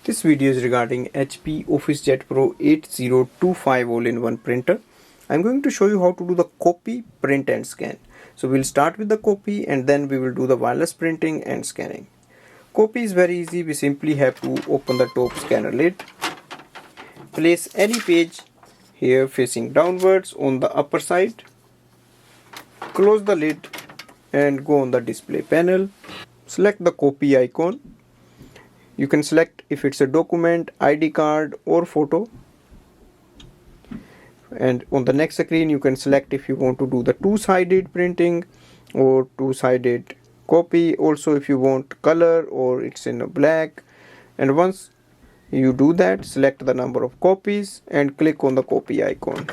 This video is regarding HP OfficeJet Pro 8025 all-in-one printer. I'm going to show you how to do the copy, print and scan. So we'll start with the copy and then we will do the wireless printing and scanning. Copy is very easy. We simply have to open the top scanner lid. Place any page here facing downwards on the upper side. Close the lid and go on the display panel. Select the copy icon. You can select if it's a document, ID card or photo. And on the next screen you can select if you want to do the two-sided printing or two-sided copy. Also if you want color or it's in a black. And once you do that, select the number of copies and click on the copy icon.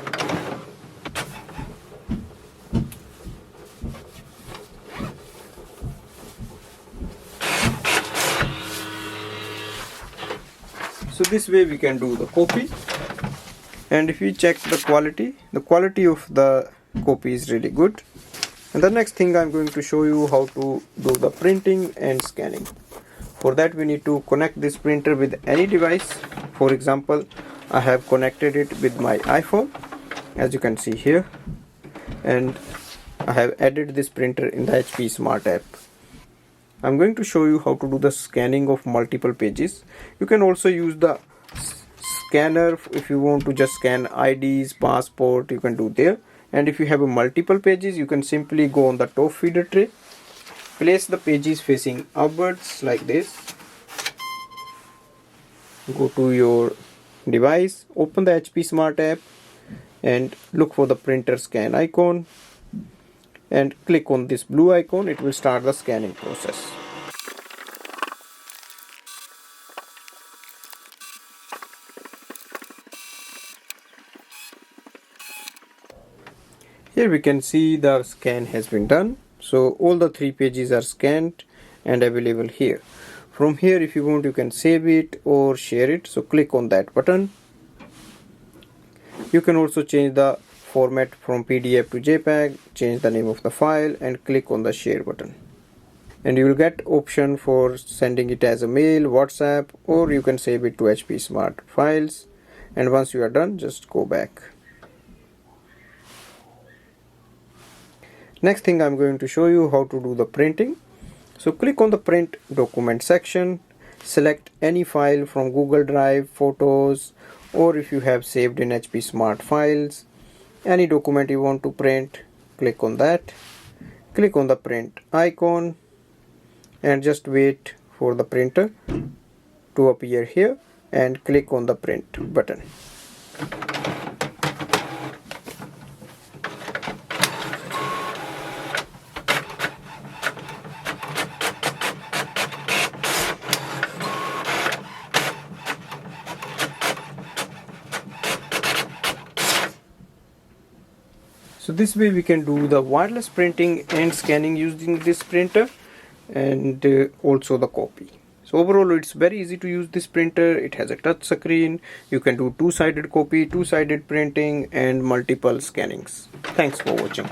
So this way we can do the copy, and if you check the quality of the copy is really good. And the next thing I'm going to show you how to do the printing and scanning. For that we need to connect this printer with any device. For example, I have connected it with my iPhone, as you can see here, and I have added this printer in the HP Smart app. I'm going to show you how to do the scanning of multiple pages. You can also use the scanner if you want to just scan IDs, passport, you can do there. And if you have a multiple pages, you can simply go on the top feeder tray, place the pages facing upwards like this, go to your device, open the HP Smart app and look for the printer scan icon and click on this blue icon. It will start the scanning process. Here we can see the scan has been done. So all the 3 pages are scanned and available here. From here, if you want, you can save it or share it. So click on that button. You can also change the format from PDF to JPEG, change the name of the file and click on the share button. And you will get option for sending it as a mail, WhatsApp, or you can save it to HP Smart files. And once you are done, just go back. Next thing I'm going to show you how to do the printing. So click on the print document section, select any file from Google Drive, photos, or if you have saved in HP Smart files, any document you want to print, click on that. Click on the print icon and just wait for the printer to appear here and click on the print button. So this way we can do the wireless printing and scanning using this printer and also the copy. So overall it's very easy to use this printer. It has a touch screen. You can do two-sided copy, two-sided printing and multiple scannings. Thanks for watching.